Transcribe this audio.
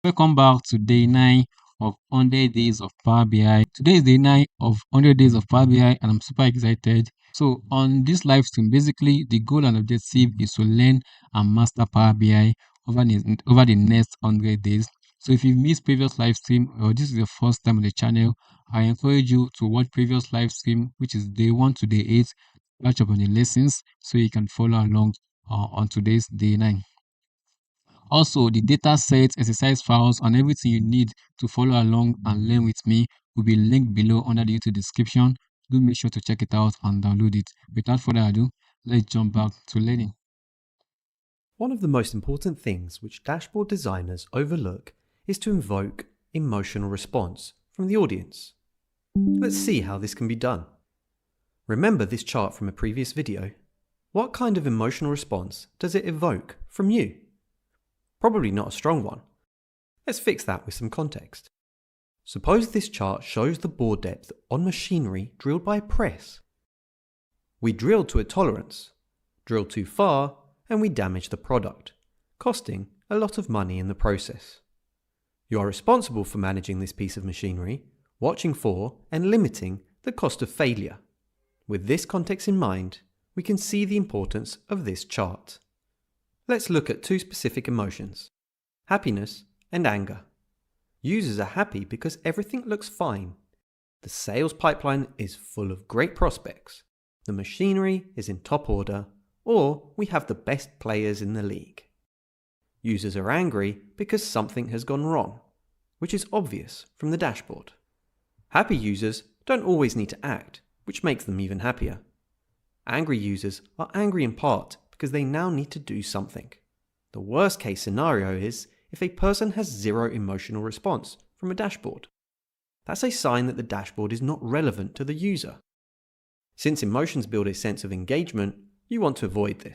Welcome back to day 9 of 100 days of Power BI. Today is day 9 of 100 days of Power BI and I'm super excited. So on this live stream, basically the goal and objective is to learn and master Power BI over the next 100 days. So if you've missed previous live stream or this is your first time on the channel, I encourage you to watch previous live stream, which is day 1 to day 8, catch up on the lessons so you can follow along on today's day 9. Also, the data sets, exercise files, and everything you need to follow along and learn with me will be linked below under the YouTube description. Do make sure to check it out and download it. Without further ado, let's jump back to learning. One of the most important things which dashboard designers overlook is to invoke emotional response from the audience. Let's see how this can be done. Remember this chart from a previous video? What kind of emotional response does it evoke from you? Probably not a strong one. Let's fix that with some context. Suppose this chart shows the bore depth on machinery drilled by a press. We drilled to a tolerance, drilled too far, and we damaged the product, costing a lot of money in the process. You are responsible for managing this piece of machinery, watching for and limiting the cost of failure. With this context in mind, we can see the importance of this chart. Let's look at two specific emotions, happiness and anger. Users are happy because everything looks fine. The sales pipeline is full of great prospects. The machinery is in top order, or we have the best players in the league. Users are angry because something has gone wrong, which is obvious from the dashboard. Happy users don't always need to act, which makes them even happier. Angry users are angry in part because they now need to do something. The worst case scenario is if a person has zero emotional response from a dashboard. That's a sign that the dashboard is not relevant to the user. Since emotions build a sense of engagement, you want to avoid this.